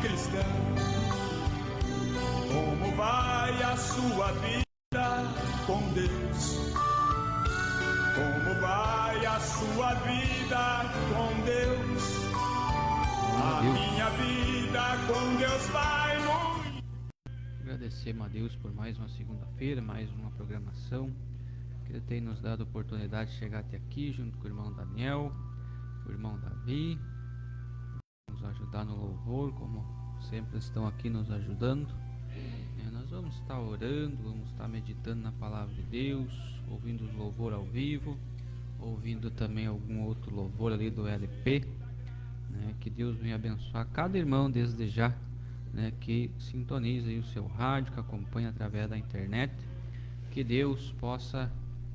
cristão. Como vai a sua vida com Deus? Como vai a sua vida com Deus? A minha vida com Deus vai muito. Agradecemos a Deus por mais uma segunda-feira, mais uma programação que Ele tem nos dado a oportunidade de chegar até aqui junto com o irmão Daniel, o irmão Davi, nos ajudar no louvor, como sempre estão aqui nos ajudando. Nós vamos estar orando, vamos estar meditando na palavra de Deus, ouvindo os louvor ao vivo, ouvindo também algum outro louvor ali do LP, que Deus venha abençoar cada irmão desde já, que sintoniza aí o seu rádio, que acompanha através da internet, que Deus possa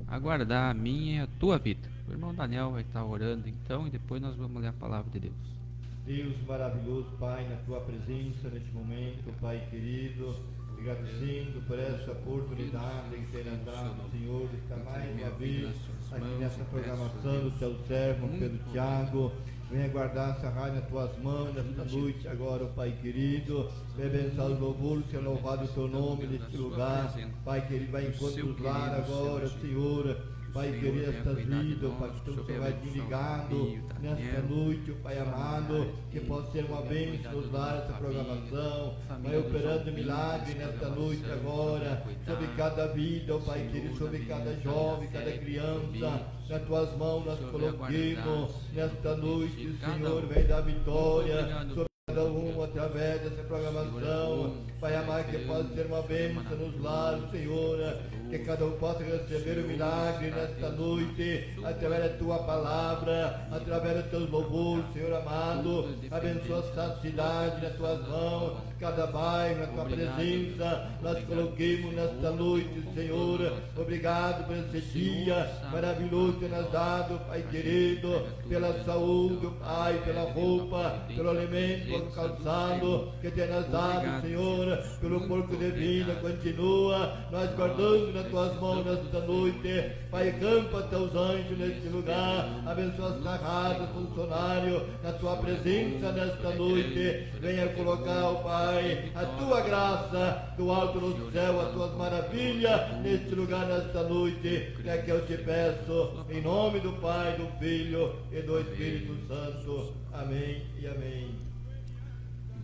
aguardar a minha e a tua vida. O irmão Daniel vai estar orando então, e depois nós vamos ler a palavra de Deus. Deus maravilhoso, Pai, na tua presença neste momento, Pai querido, agradecendo por essa oportunidade que tem nos dado, Senhor, de estar mais uma vez aqui nessa programação do teu servo Pedro Tiago. Venha guardar essa rádio nas tuas mãos nesta noite agora, Pai querido. Venha abençoar os louvores, seja louvado o teu nome neste lugar. Pai querido, vai enquanto nos lar agora, Senhor. Pai querido, estas vidas, Pai, que o Senhor vai desligado nesta noite, Pai amado, que possa ser uma bênção nos dar essa programação, vai operando milagre nesta noite agora, sobre cada vida, Pai querido, sobre cada jovem, cada criança, nas tuas mãos nós coloquemos nesta noite, Senhor, vem dar vitória sobre cada um através dessa programação, Pai amado, que possa ser uma bênção nos lares, Senhor, que cada um possa receber o milagre nesta noite, através da tua palavra, através dos teus louvores, Senhor amado. Abençoa essa cidade nas tuas mãos, cada bairro na tua presença, nós coloquemos nesta noite, Senhor. Obrigado por esse dia maravilhoso que nos dado, Pai querido, pela saúde, Pai, pela roupa, pelo alimento, pelo calçado que tem nos dado, Senhor, pelo corpo de vida. Continua nós guardando nas tuas mãos nesta noite, Pai, campa teus anjos neste lugar, abençoa esta rádio, funcionário, na tua presença nesta noite, venha colocar, ó Pai, a tua graça do alto do céu, as tuas maravilhas neste lugar nesta noite, é que eu te peço, em nome do Pai, do Filho e do Espírito Santo, amém e amém.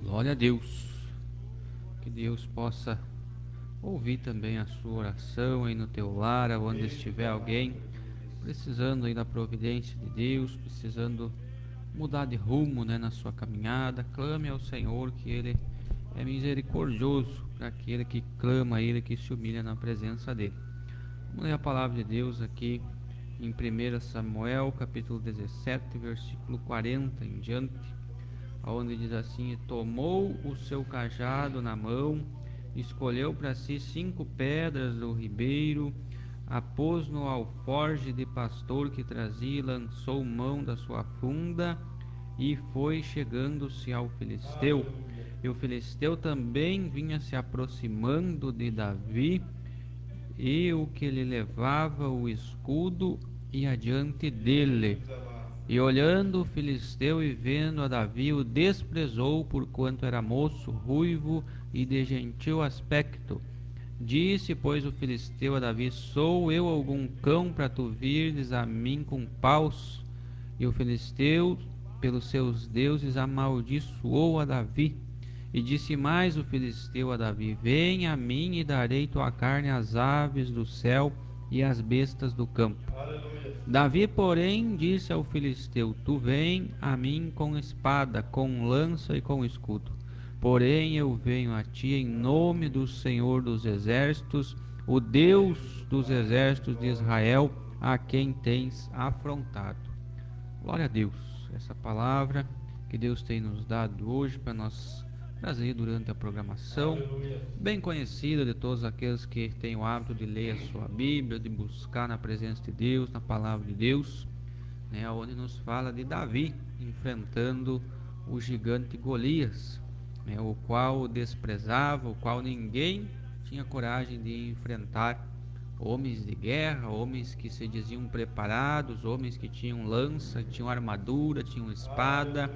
Glória a Deus, que Deus possa ouvir também a sua oração aí no teu lar, onde estiver alguém precisando aí da providência de Deus, precisando mudar de rumo, na sua caminhada. Clame ao Senhor, que Ele é misericordioso para aquele que clama a Ele, que se humilha na presença dEle. Vamos ler a palavra de Deus aqui em 1 Samuel capítulo 17, versículo 40 em diante, onde diz assim: tomou o seu cajado na mão, escolheu para si 5 pedras do ribeiro, a pôs no alforje de pastor que trazia, lançou mão da sua funda e foi chegando-se ao filisteu. E o filisteu também vinha se aproximando de Davi, e o que lhe levava o escudo e adiante dele. E olhando o filisteu e vendo a Davi, o desprezou, porquanto era moço, ruivo e de gentil aspecto. Disse, pois, o filisteu a Davi: sou eu algum cão para tu virdes a mim com paus? E o filisteu, pelos seus deuses, amaldiçoou a Davi. E disse mais o filisteu a Davi: vem a mim e darei tua carne às aves do céu e às bestas do campo. Davi, porém, disse ao filisteu: tu vem a mim com espada, com lança e com escudo. Porém eu venho a ti em nome do Senhor dos exércitos, o Deus dos exércitos de Israel, a quem tens afrontado. Glória a Deus. Essa palavra que Deus tem nos dado hoje para nós trazer durante a programação, bem conhecida de todos aqueles que têm o hábito de ler a sua Bíblia, de buscar na presença de Deus, na palavra de Deus, onde nos fala de Davi enfrentando o gigante Golias, o qual desprezava, o qual ninguém tinha coragem de enfrentar, homens de guerra, homens que se diziam preparados, homens que tinham lança, tinham armadura, tinham espada,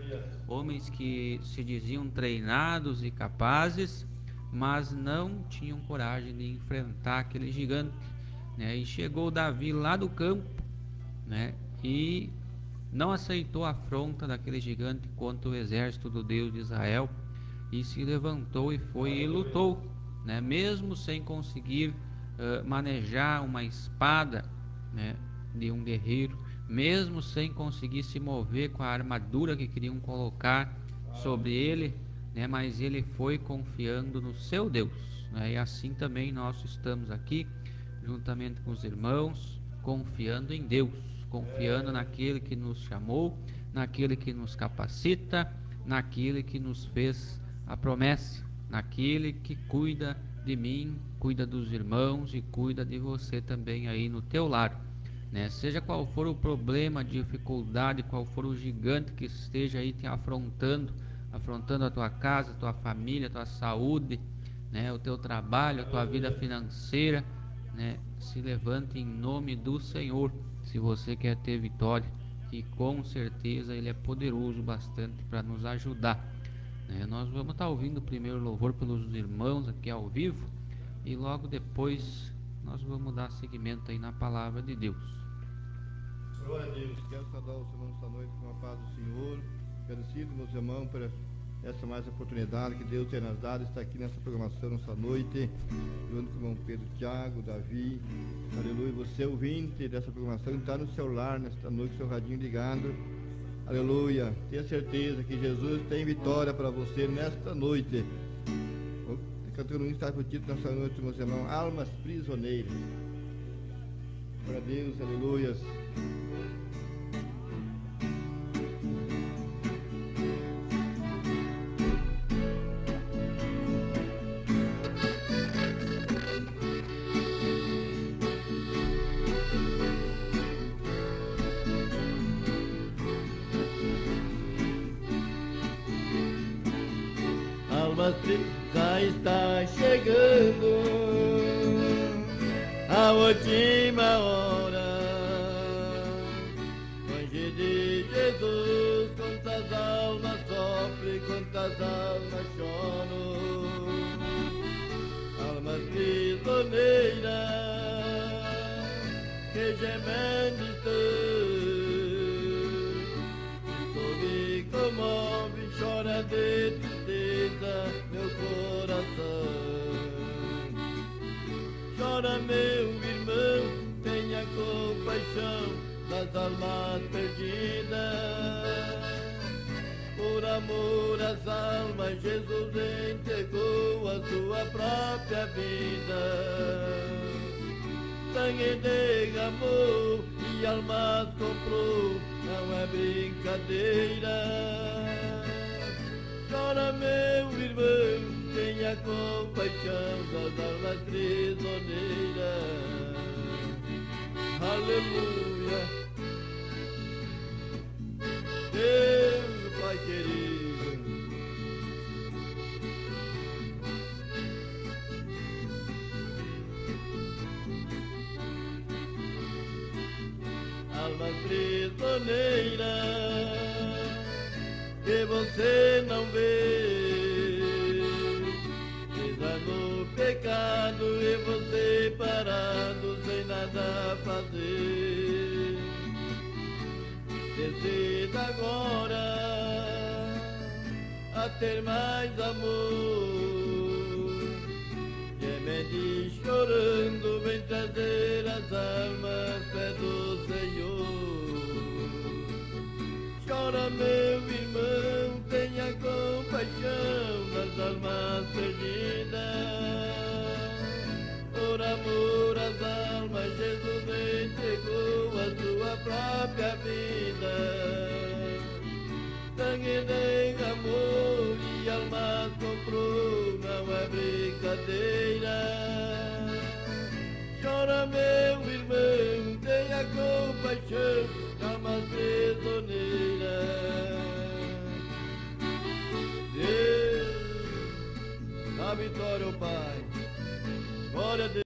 homens que se diziam treinados e capazes, mas não tinham coragem de enfrentar aquele gigante, né? E chegou Davi lá do campo, né? E não aceitou a afronta daquele gigante contra o exército do Deus de Israel, e se levantou e foi e lutou, né? Mesmo sem conseguir manejar uma espada, né, de um guerreiro, mesmo sem conseguir se mover com a armadura que queriam colocar sobre ele, né, mas ele foi confiando no seu Deus, né? E assim também nós estamos aqui, juntamente com os irmãos, confiando em Deus, confiando naquele que nos chamou, naquele que nos capacita, naquele que nos fez a promessa, naquele que cuida de mim, cuida dos irmãos e cuida de você também aí no teu lar, né? Seja qual for o problema, dificuldade, qual for o gigante que esteja aí te afrontando a tua casa, a tua família, a tua saúde, né? O teu trabalho, a tua vida financeira, né? Se levante em nome do Senhor, se você quer ter vitória, que com certeza Ele é poderoso bastante para nos ajudar, né? Nós vamos estar ouvindo o primeiro louvor pelos irmãos aqui ao vivo e logo depois nós vamos dar seguimento aí na palavra de Deus. Glória a Deus. Quero saudar os irmãos esta noite com a paz do Senhor. Agradecido, meus irmãos, por essa mais oportunidade que Deus tem nos dado, está aqui nessa programação nessa noite, junto com o irmão Pedro Tiago, Davi, aleluia. Você ouvinte dessa programação, está no seu lar nesta noite, com seu radinho ligado, aleluia. Tenha certeza que Jesus tem vitória para você nesta noite. O cantor está com o título nessa noite, meus irmãos, Almas Prisioneiras. Glória a Deus, aleluia. Já está chegando a última hora, longe de Jesus, quantas almas sofrem, quantas almas choram, almas prisioneiras que gemendo estão, me comove, chora de tristeza meu coração. Chora meu irmão, tenha compaixão das almas perdidas. Por amor às almas, Jesus entregou a sua própria vida. Sangue derramou e almas comprou, não é brincadeira. Chora meu irmão, tenha compaixão das almas prisioneiras. Aleluia. Deus, Pai querido, almas prisioneiras que você não vê, presa no pecado e você parado sem nada fazer. Decida agora a ter mais amor, gemendo e chorando, vem trazer as almas pé do Senhor. Chora meu irmão, tenha compaixão das almas perdidas. Por amor às almas, Jesus entregou a sua própria vida. Sangue derramou e almas comprou, não é brincadeira. Chora meu irmão, tenha compaixão, almas prisioneiras. Deus, a vitória, ó Pai. Glória a Deus.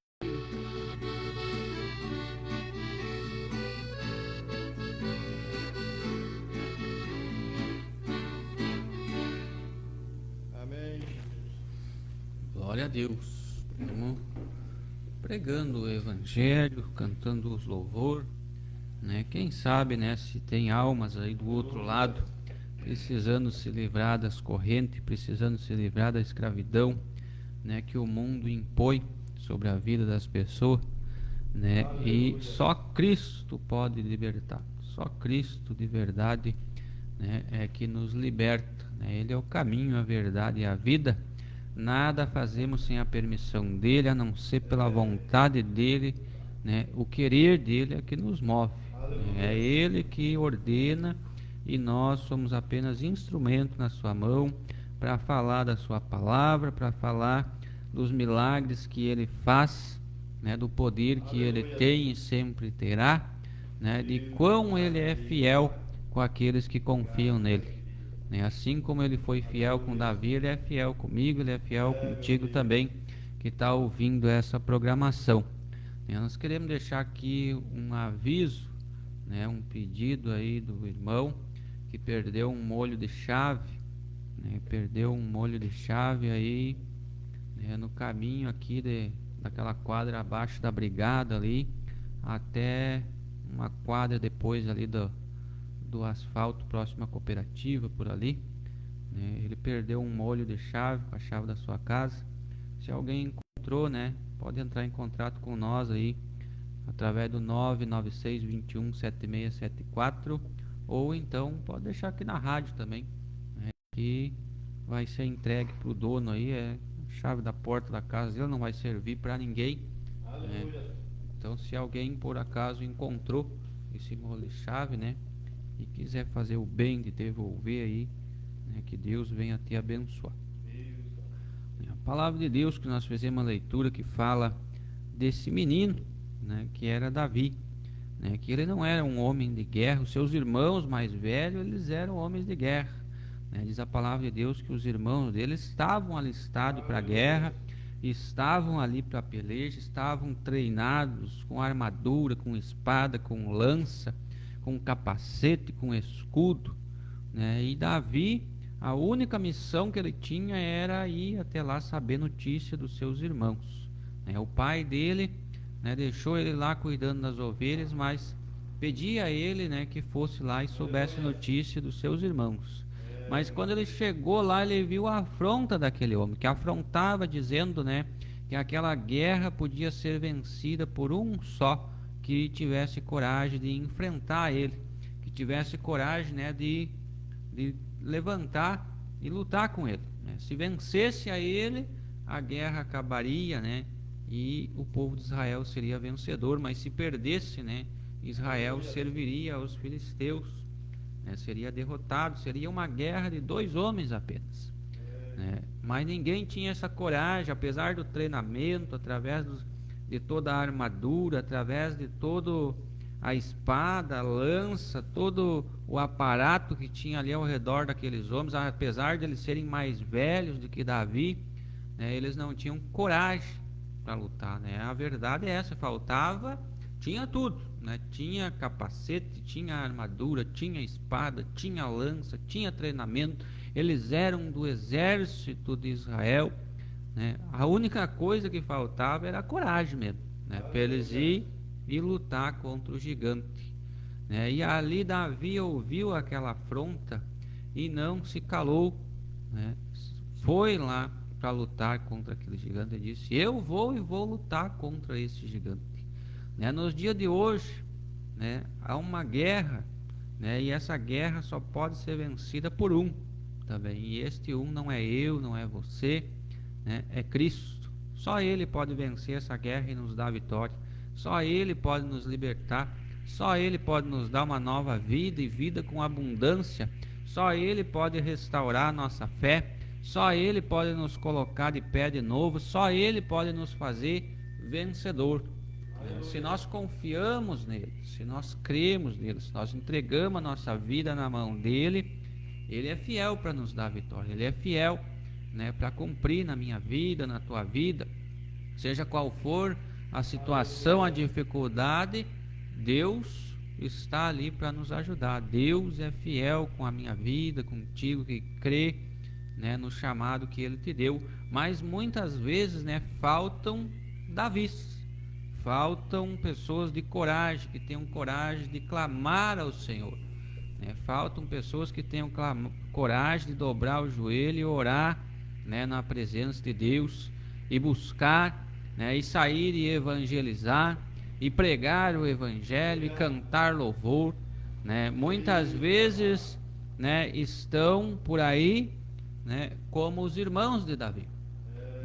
Glória a Deus. Vamos pregando o Evangelho, cantando os louvor, né? Quem sabe, né, se tem almas aí do outro lado precisando se livrar das correntes, precisando se livrar da escravidão, né, que o mundo impõe sobre a vida das pessoas, né? E só Cristo pode libertar. Só Cristo de verdade, né, é que nos liberta, né? Ele é o caminho, a verdade e a vida. Nada fazemos sem a permissão dele, a não ser pela vontade dele, né? O querer dele é que nos move, né? É ele que ordena e nós somos apenas instrumento na sua mão para falar da sua palavra, para falar dos milagres que ele faz, né? Do poder que ele tem e sempre terá, né? De quão ele é fiel com aqueles que confiam nele. Assim como ele foi fiel com Davi, ele é fiel comigo, ele é fiel contigo também, que está ouvindo essa programação. Nós queremos deixar aqui um aviso, né, um pedido aí do irmão que perdeu um molho de chave, né, perdeu um molho de chave aí, né, no caminho aqui daquela quadra abaixo da brigada ali, até uma quadra depois ali do asfalto próximo à cooperativa, por ali, né? Ele perdeu um molho de chave, com a chave da sua casa. Se alguém encontrou, né, pode entrar em contato com nós aí através do 996 21 7674, ou então pode deixar aqui na rádio também, né, que vai ser entregue para o dono aí. É a chave da porta da casa dele, não vai servir para ninguém, né? Então, se alguém por acaso encontrou esse molho de chave, né, e quiser fazer o bem de devolver aí, né, que Deus venha te abençoar. A palavra de Deus que nós fizemos uma leitura que fala desse menino, né, que era Davi, né, que ele não era um homem de guerra. Os seus irmãos mais velhos, eles eram homens de guerra, né? Diz a palavra de Deus que os irmãos dele estavam alistados para a guerra, estavam ali para a peleja, estavam treinados com armadura, com espada, com lança, com capacete, com escudo, né? E Davi, a única missão que ele tinha era ir até lá saber notícia dos seus irmãos, né? O pai dele, né, deixou ele lá cuidando das ovelhas, mas pedia a ele, né, que fosse lá e soubesse notícia dos seus irmãos. Mas quando ele chegou lá, ele viu a afronta daquele homem, que afrontava dizendo, né, que aquela guerra podia ser vencida por um só, que tivesse coragem de enfrentar ele, que tivesse coragem, né, de levantar e lutar com ele, né? Se vencesse a ele, a guerra acabaria, né, e o povo de Israel seria vencedor. Mas se perdesse, né, Israel serviria aos filisteus, né, seria derrotado. Seria uma guerra de 2 homens apenas, né? Mas ninguém tinha essa coragem, apesar do treinamento, através de toda a armadura, através de toda a espada, a lança, todo o aparato que tinha ali ao redor daqueles homens. Apesar de eles serem mais velhos do que Davi, né, eles não tinham coragem para lutar, né? A verdade é essa, tinha tudo, né? Tinha capacete, tinha armadura, tinha espada, tinha lança, tinha treinamento. Eles eram do exército de Israel, né? A única coisa que faltava era a coragem mesmo, né, para eles ir e lutar contra o gigante, né? E ali Davi ouviu aquela afronta e não se calou, né? Foi lá para lutar contra aquele gigante e disse: eu vou lutar contra esse gigante, né? Nos dias de hoje, né, há uma guerra, né, e essa guerra só pode ser vencida por um também, e este um não é eu, não é você, né, é Cristo. Só Ele pode vencer essa guerra e nos dar vitória. Só Ele pode nos libertar. Só Ele pode nos dar uma nova vida, e vida com abundância. Só Ele pode restaurar a nossa fé. Só Ele pode nos colocar de pé de novo. Só Ele pode nos fazer vencedor. Se nós confiamos nele, se nós cremos nele, se nós entregamos a nossa vida na mão dele, Ele é fiel para nos dar vitória. Ele é fiel, né, para cumprir na minha vida, na tua vida, seja qual for a situação, a dificuldade. Deus está ali para nos ajudar. Deus é fiel com a minha vida, contigo que crê, né, no chamado que Ele te deu. Mas muitas vezes, né, faltam Davis, faltam pessoas de coragem, que tenham coragem de clamar ao Senhor, né? Faltam pessoas que tenham coragem de dobrar o joelho e orar, né, na presença de Deus, e buscar, né, e sair e evangelizar, e pregar o Evangelho, e cantar louvor, né? Muitas vezes, né, estão por aí, né, como os irmãos de Davi,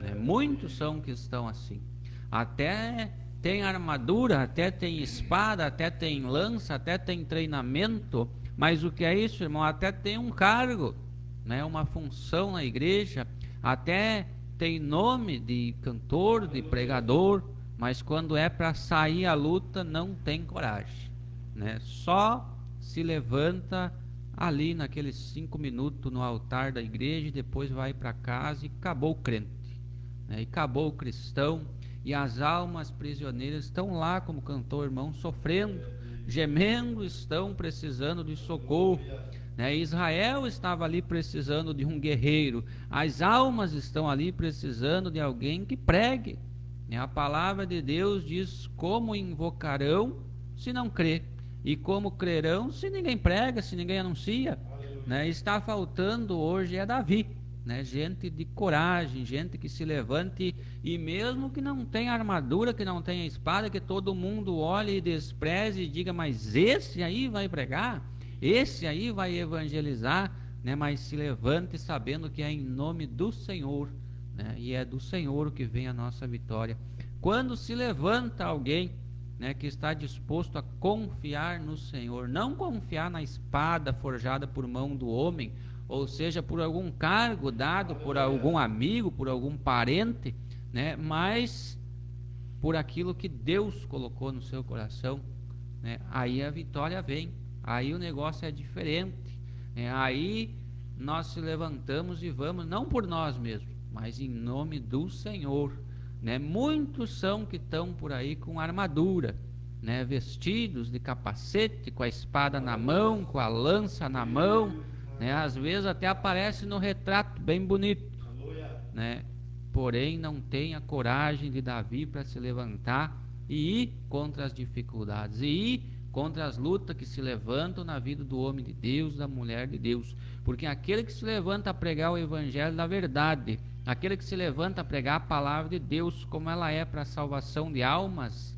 né? Muitos são que estão assim, até tem armadura, até tem espada, até tem lança, até tem treinamento, mas o que é isso, irmão? Até tem um cargo, né, uma função na igreja, até tem nome de cantor, de pregador, mas quando é para sair à luta não tem coragem, né? Só se levanta ali naqueles 5 minutos no altar da igreja e depois vai para casa e acabou o crente, né? E acabou o cristão, e as almas prisioneiras estão lá, como cantou o irmão, sofrendo, gemendo, estão precisando de socorro, né? Israel estava ali precisando de um guerreiro, as almas estão ali precisando de alguém que pregue, né? A palavra de Deus diz: como invocarão se não crê, e como crerão se ninguém prega, se ninguém anuncia, né? Está faltando hoje é Davi, né? Gente de coragem, gente que se levante, e mesmo que não tenha armadura, que não tenha espada, que todo mundo olhe e despreze e diga: mas esse aí vai pregar, esse aí vai evangelizar, né? Mas se levante sabendo que é em nome do Senhor, né? E é do Senhor que vem a nossa vitória. Quando se levanta alguém, né, que está disposto a confiar no Senhor, não confiar na espada forjada por mão do homem, ou seja, por algum cargo dado por algum amigo, por algum parente, né, mas por aquilo que Deus colocou no seu coração, né? Aí a vitória vem, aí o negócio é diferente, né? Aí nós se levantamos e vamos, não por nós mesmos, mas em nome do Senhor, né? Muitos são que estão por aí com armadura, né, vestidos de capacete, com a espada na mão, com a lança na mão, né? Às vezes até aparece no retrato bem bonito, né? Porém não tem a coragem de Davi para se levantar e ir contra as dificuldades, e ir contra as lutas que se levantam na vida do homem de Deus, da mulher de Deus, porque aquele que se levanta a pregar o evangelho da verdade, aquele que se levanta a pregar a palavra de Deus como ela é para a salvação de almas,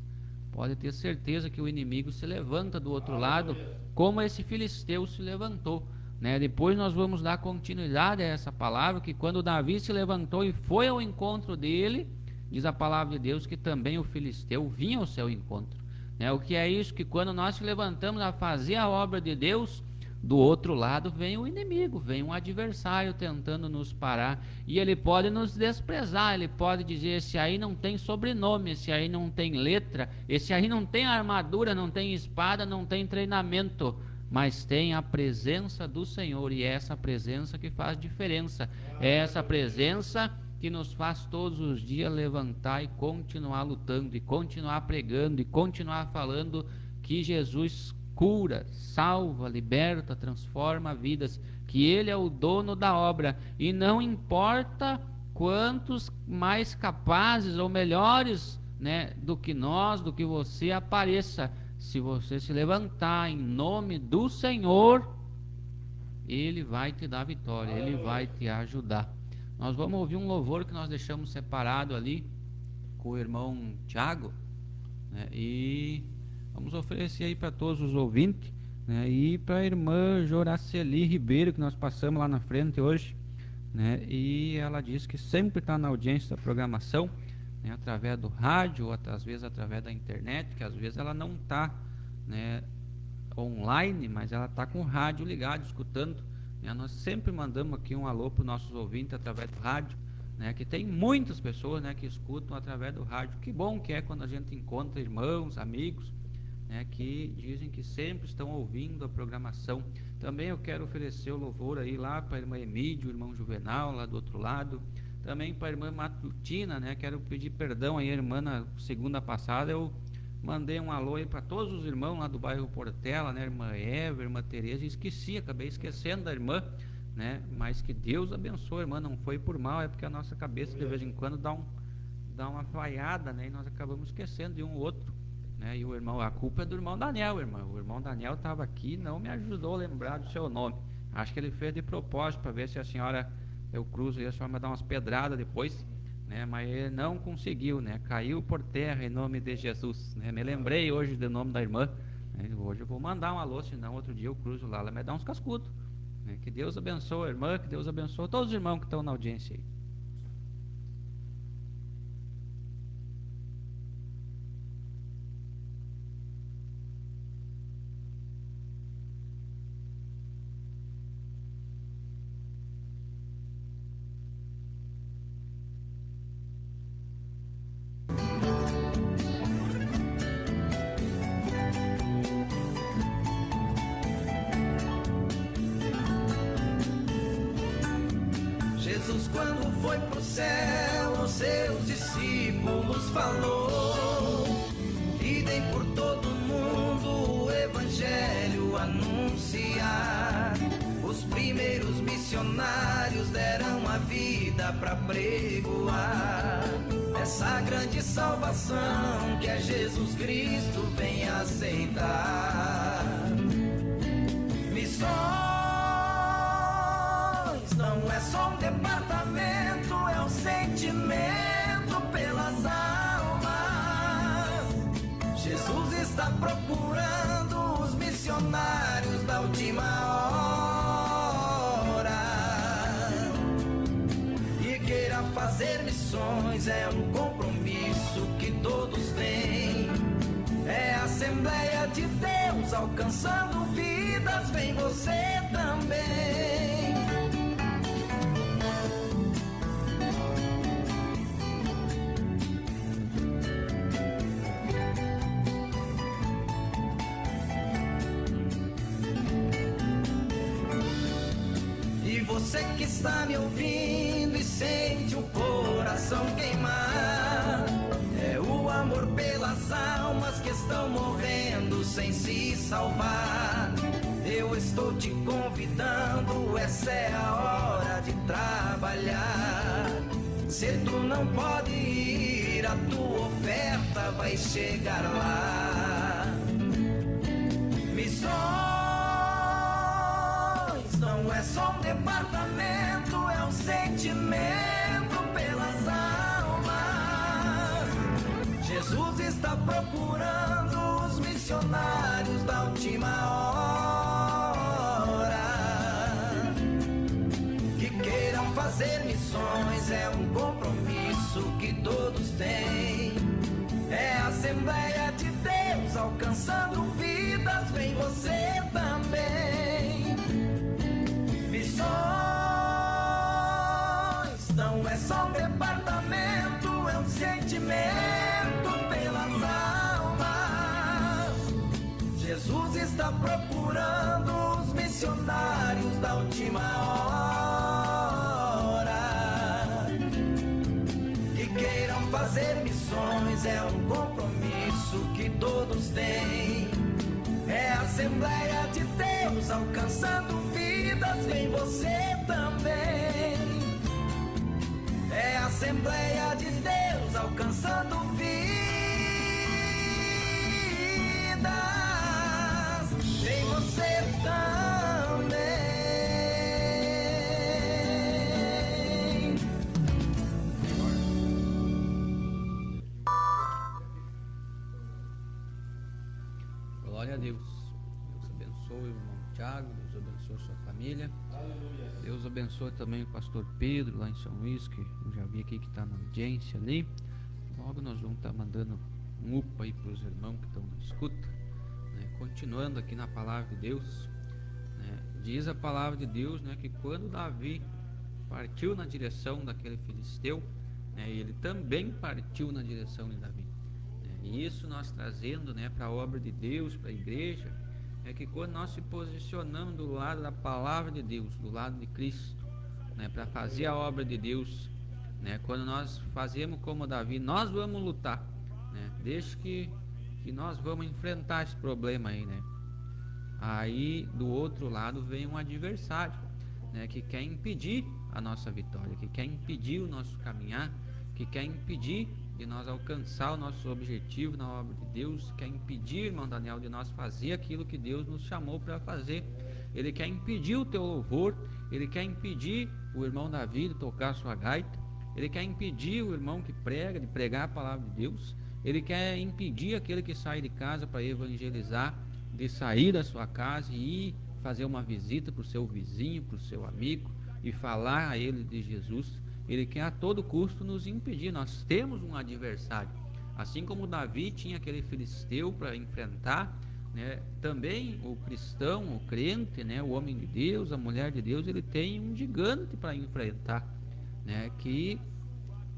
pode ter certeza que o inimigo se levanta do outro lado, como esse filisteu se levantou, né? Depois nós vamos dar continuidade a essa palavra, que quando Davi se levantou e foi ao encontro dele, diz a palavra de Deus que também o filisteu vinha ao seu encontro, né? O que é isso? Que quando nós se levantamos a fazer a obra de Deus, do outro lado vem o inimigo, vem um adversário tentando nos parar, e ele pode nos desprezar, ele pode dizer: esse aí não tem sobrenome, esse aí não tem letra, esse aí não tem armadura, não tem espada, não tem treinamento, mas tem a presença do Senhor, e é essa presença que faz diferença, é essa presença que nos faz todos os dias levantar e continuar lutando, e continuar pregando, e continuar falando que Jesus cura, salva, liberta, transforma vidas, que Ele é o dono da obra, e não importa quantos mais capazes ou melhores, né, do que nós, do que você apareça, se você se levantar em nome do Senhor, Ele vai te dar vitória, Ele vai te ajudar. Nós vamos ouvir um louvor que nós deixamos separado ali com o irmão Tiago, né, e vamos oferecer aí para todos os ouvintes, né, e para a irmã Joraceli Ribeiro, que nós passamos lá na frente hoje, né, e ela diz que sempre está na audiência da programação, né, através do rádio, ou às vezes através da internet, que às vezes ela não está, né, online, mas ela está com o rádio ligado, escutando, né. Nós sempre mandamos aqui um alô para os nossos ouvintes através do rádio, né, que tem muitas pessoas, né, que escutam através do rádio. Que bom que é quando a gente encontra irmãos, amigos, né, que dizem que sempre estão ouvindo a programação. Também eu quero oferecer o louvor aí lá para a irmã Emídio, o irmão Juvenal lá do outro lado, também para a irmã Matutina, né, quero pedir perdão aí, a irmã, na segunda passada eu mandei um alô aí para todos os irmãos lá do bairro Portela, né, irmã Eva, irmã Tereza, e acabei esquecendo da irmã, né? Mas que Deus abençoe, irmã, não foi por mal, é porque a nossa cabeça de vez em quando dá uma falhada, né? E nós acabamos esquecendo de um ou outro, né? E o irmão, a culpa é do irmão Daniel, irmão. O irmão Daniel estava aqui e não me ajudou a lembrar do seu nome. Acho que ele fez de propósito para ver se a senhora, eu cruzo e a senhora me dá umas pedradas depois, né? Mas ele não conseguiu, né? Caiu por terra em nome de Jesus, né? Me lembrei hoje do nome da irmã, né? Hoje eu vou mandar um alô, senão outro dia eu cruzo lá, ela me dá uns cascudos, né? Que Deus abençoe a irmã, que Deus abençoe todos os irmãos que estão na audiência aí. Jesus, quando foi pro céu, aos seus discípulos falou: idem por todo mundo o evangelho anunciar. Os primeiros missionários deram a vida pra pregoar essa grande salvação que é Jesus Cristo vem aceitar. Missões não é só um departamento, é um sentimento pelas almas. Jesus está procurando os missionários da última hora. E queira fazer missões é um compromisso que todos têm. É a Assembleia de Deus alcançando vidas, vem você também. Você que está me ouvindo e sente o coração queimar, é o amor pelas almas que estão morrendo sem se salvar. Eu estou te convidando, essa é a hora de trabalhar. Se tu não pode ir, a tua oferta vai chegar lá. Missões não é só um departamento, é um sentimento pelas almas. Jesus está procurando os missionários da última hora. Que queiram fazer missões, é um compromisso que todos têm. É a Assembleia de Deus alcançando vidas, vem você também. Missões não é só um departamento, é um sentimento pelas almas. Jesus está procurando os missionários da última hora. Que queiram fazer missões, é um compromisso que todos têm. É a Assembleia de Deus alcançando vidas, vem você também. É a Assembleia de Deus alcançando vidas, vem você também. Glória a Deus. Deus abençoe o irmão Tiago, Deus abençoe sua família. Deus abençoe também o pastor Pedro lá em São Luís, que eu já vi aqui que está na audiência ali. Logo nós vamos estar mandando um upa aí para os irmãos que estão na escuta, né? Continuando aqui na palavra de Deus, né? Diz a palavra de Deus, né, que quando Davi partiu na direção daquele filisteu, né, ele também partiu na direção de Davi, né? E isso nós trazendo, né, para a obra de Deus, para a igreja, é que quando nós se posicionamos do lado da palavra de Deus, do lado de Cristo, né, para fazer a obra de Deus, né, quando nós fazemos como Davi, nós vamos lutar, né, desde que nós vamos enfrentar esse problema aí, né. Aí do outro lado vem um adversário, né, que quer impedir a nossa vitória, que quer impedir o nosso caminhar, que quer impedir de nós alcançar o nosso objetivo na obra de Deus, quer impedir, irmão Daniel, de nós fazer aquilo que Deus nos chamou para fazer. Ele quer impedir o teu louvor, ele quer impedir o irmão Davi de tocar sua gaita, ele quer impedir o irmão que prega de pregar a palavra de Deus, ele quer impedir aquele que sai de casa para evangelizar, de sair da sua casa e ir fazer uma visita para o seu vizinho, para o seu amigo e falar a ele de Jesus. Ele quer a todo custo nos impedir. Nós temos um adversário, assim como Davi tinha aquele filisteu para enfrentar, né? Também o cristão, o crente, né? O homem de Deus, a mulher de Deus, ele tem um gigante para enfrentar, né? Que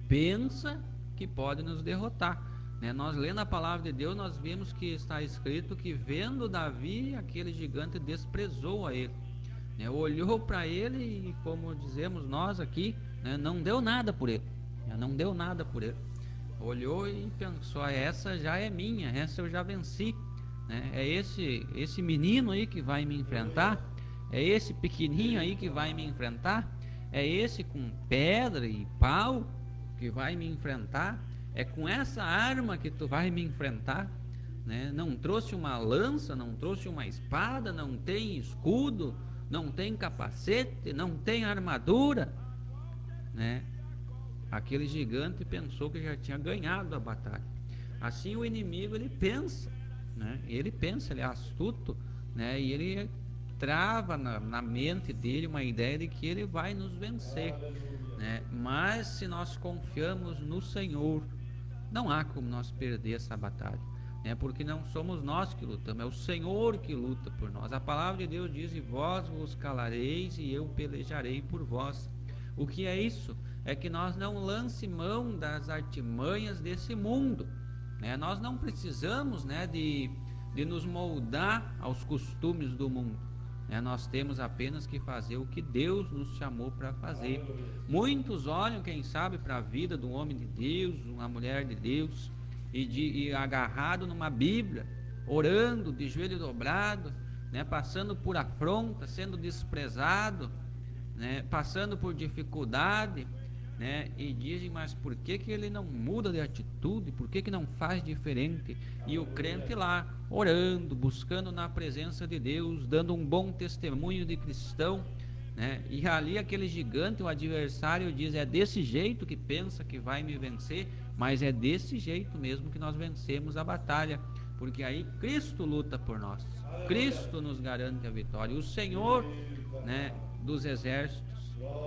pensa que pode nos derrotar, né? Nós lendo a palavra de Deus, nós vimos que está escrito que vendo Davi, aquele gigante desprezou a ele, né? Olhou para ele e, como dizemos nós aqui, né? Não deu nada por ele, não deu nada por ele. Olhou e pensou: essa já é minha, essa eu já venci, né? É esse menino aí que vai me enfrentar, é esse pequenininho aí que vai me enfrentar, é esse com pedra e pau que vai me enfrentar, é com essa arma que tu vai me enfrentar, né? Não trouxe uma lança, não trouxe uma espada, não tem escudo, não tem capacete, não tem armadura, né? Aquele gigante pensou que já tinha ganhado a batalha. Assim o inimigo, ele pensa, né? Ele é astuto, né? E ele trava na mente dele uma ideia de que ele vai nos vencer, né? Mas se nós confiamos no Senhor, não há como nós perder essa batalha, né? Porque não somos nós que lutamos, é o Senhor que luta por nós. A palavra de Deus diz: e vós vos calareis e eu pelejarei por vós. O que é isso? É que nós não lance mão das artimanhas desse mundo, né? Nós não precisamos, né, de nos moldar aos costumes do mundo, né? Nós temos apenas que fazer o que Deus nos chamou para fazer. Muitos olham, quem sabe, para a vida de um homem de Deus, uma mulher de Deus, e agarrado numa Bíblia, orando, de joelho dobrado, né, passando por afronta, sendo desprezado, né, passando por dificuldade, né, e dizem: mas por que ele não muda de atitude? Por que não faz diferente? E o crente lá, orando, buscando na presença de Deus, dando um bom testemunho de cristão, né? E ali aquele gigante, o adversário, diz: é desse jeito que pensa que vai me vencer, mas é desse jeito mesmo que nós vencemos a batalha, porque aí Cristo luta por nós, Cristo nos garante a vitória. O Senhor, né, dos exércitos,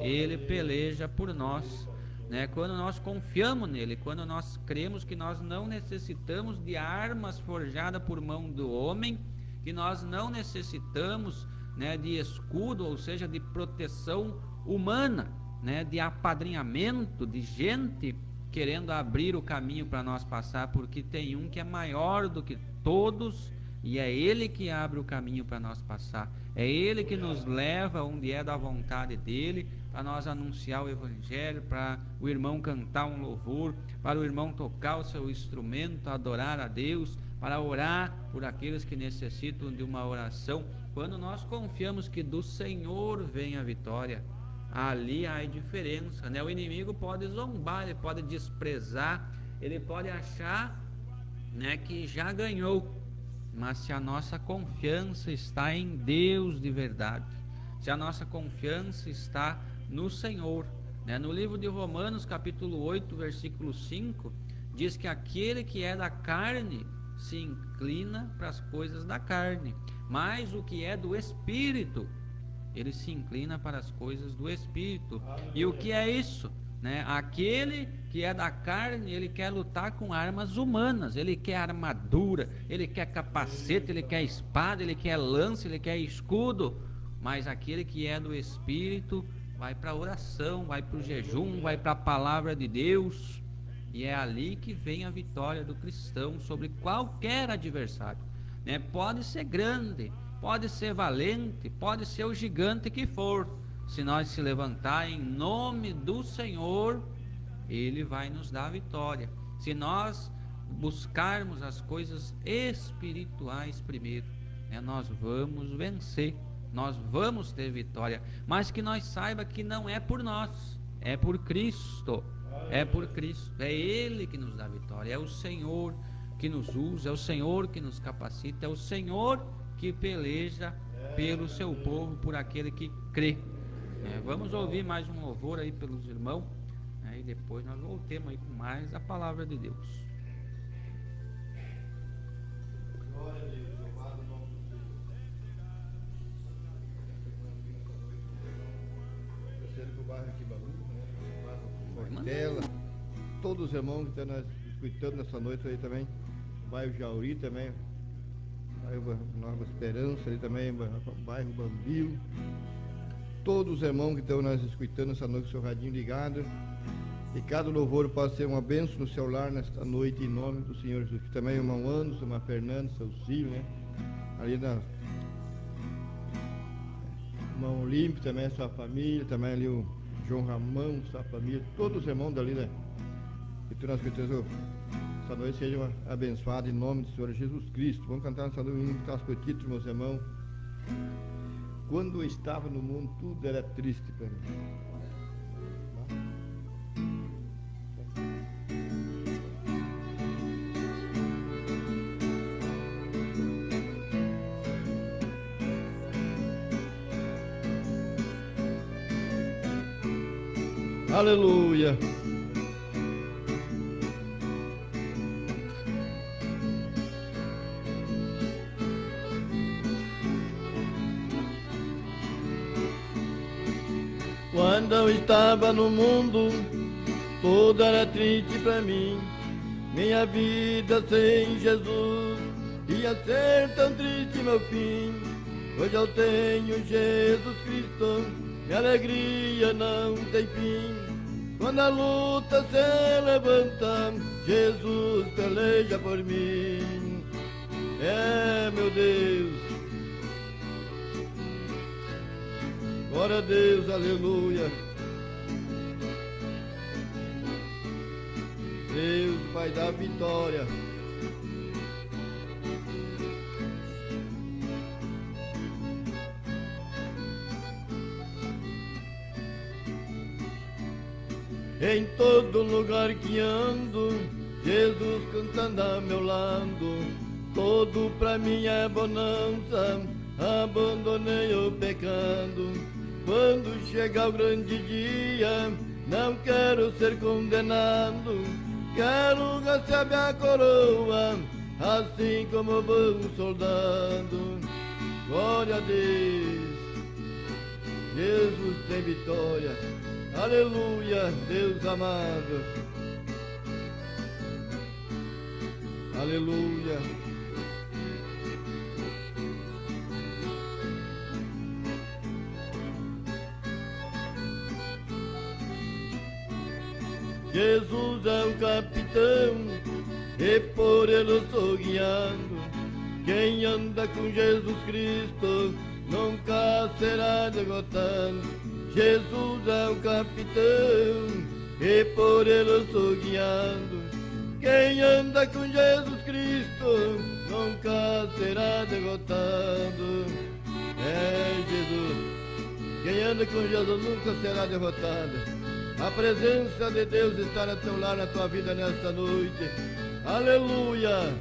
ele peleja por nós, né? Quando nós confiamos nele, quando nós cremos que nós não necessitamos de armas forjadas por mão do homem, que nós não necessitamos, né, de escudo, ou seja, de proteção humana, né, de apadrinhamento de gente querendo abrir o caminho para nós passar, porque tem um que é maior do que todos, e é ele que abre o caminho para nós passar. É ele que nos leva onde é da vontade dele, para nós anunciar o evangelho, para o irmão cantar um louvor, para o irmão tocar o seu instrumento, adorar a Deus, para orar por aqueles que necessitam de uma oração. Quando nós confiamos que do Senhor vem a vitória, ali há diferença, né? O inimigo pode zombar, ele pode desprezar, ele pode achar, né, que já ganhou. Mas se a nossa confiança está em Deus de verdade, se a nossa confiança está no Senhor, né? No livro de Romanos, capítulo 8, versículo 5, diz que aquele que é da carne se inclina para as coisas da carne, mas o que é do Espírito, ele se inclina para as coisas do Espírito. E o que é isso? Né? Aquele que é da carne, ele quer lutar com armas humanas, ele quer armadura, ele quer capacete, ele quer espada, ele quer lança, ele quer escudo. Mas aquele que é do Espírito vai para a oração, vai para o jejum, vai para a palavra de Deus, e é ali que vem a vitória do cristão sobre qualquer adversário, né? Pode ser grande, pode ser valente, pode ser o gigante que for, se nós se levantar em nome do Senhor, ele vai nos dar a vitória. Se nós buscarmos as coisas espirituais primeiro, né, nós vamos vencer. nós vamos ter vitória, mas que nós saiba que não é por nós, é por Cristo, é por Cristo, é Ele que nos dá vitória, é o Senhor que nos usa, é o Senhor que nos capacita, é o Senhor que peleja pelo seu povo, por aquele que crê. Vamos ouvir mais um louvor aí pelos irmãos, e depois nós voltemos aí com mais a palavra de Deus. Glória a Deus, louvado o nome do Senhor. Terceiro do bairro Quibaú, Portela, todos os irmãos que estão nos escutando nessa noite aí também, o bairro Jauri também, o bairro Nova Esperança ali também, o bairro Bambilo, todos os irmãos que estão nos escutando nessa noite, com o seu radinho ligado, e cada louvor possa ser uma bênção no seu lar nesta noite, em nome do Senhor Jesus. Que também o irmão Anderson, a irmã Fernanda, seu filho, né? Ali na irmão Olímpio também, sua família, também ali o João Ramão, sua família, todos os irmãos dali, né? Que tu nas escutando essa noite sejam abençoados em nome do Senhor Jesus Cristo. Vamos cantar nessa noite um dos títulos, meus irmãos. Quando eu estava no mundo, tudo era triste para mim. Aleluia. Quando eu estava no mundo, tudo era triste pra mim. Minha vida sem Jesus ia ser tão triste meu fim. Hoje eu tenho Jesus Cristo, minha alegria não tem fim. Quando a luta se levanta, Jesus peleja por mim. É, meu Deus. Glória a Deus, aleluia. Deus vai dar vitória. Em todo lugar que ando, Jesus cantando a meu lado. Todo pra mim é bonança, abandonei o pecado. Quando chegar o grande dia, não quero ser condenado. Quero receber a coroa, assim como bom soldado. Glória a Deus, Jesus tem vitória. Aleluia, Deus amado. Aleluia. Jesus é o capitão e por ele eu sou guiado. Quem anda com Jesus Cristo nunca será derrotado. Jesus é o capitão e por ele eu sou guiado. Quem anda com Jesus Cristo nunca será derrotado. É Jesus. Quem anda com Jesus nunca será derrotado. A presença de Deus está no teu lar, na tua vida nesta noite. Aleluia.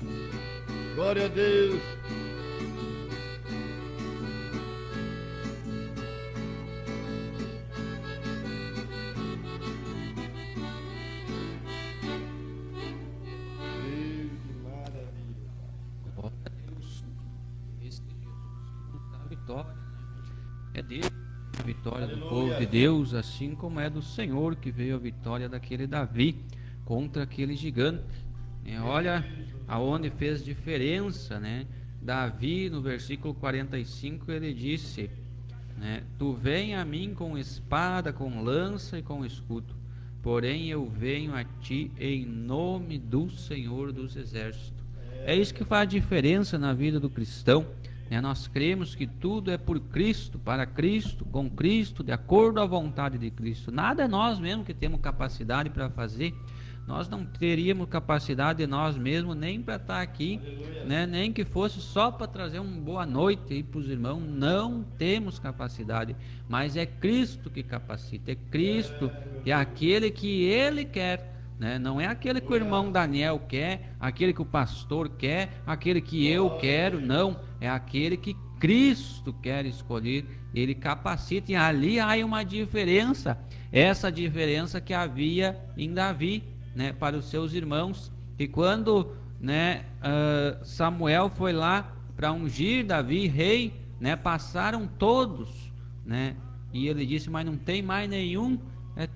Glória a Deus. É dele a vitória do povo de Deus, assim como é do Senhor que veio a vitória daquele Davi contra aquele gigante. Olha aonde fez diferença, né? Davi, no versículo 45, ele disse, né? Tu vem a mim com espada, com lança e com escudo, porém eu venho a ti em nome do Senhor dos Exércitos. É isso que faz diferença na vida do cristão. Nós cremos que tudo é por Cristo, para Cristo, com Cristo, de acordo à vontade de Cristo. Nada é nós mesmos que temos capacidade para fazer. nós não teríamos capacidade de nós mesmos nem para estar aqui, né? Nem que fosse só para trazer uma boa noite aí para os irmãos. Não temos capacidade, mas é Cristo que capacita, é Cristo que é aquele que Ele quer, né? Não é aquele que o irmão Daniel quer, aquele que o pastor quer, aquele que eu quero, não, é aquele que Cristo quer escolher. Ele capacita, e ali há uma diferença, essa diferença que havia em Davi, né, para os seus irmãos. E quando, né, Samuel foi lá para ungir Davi rei, né, passaram todos, né, e ele disse: mas não tem mais nenhum?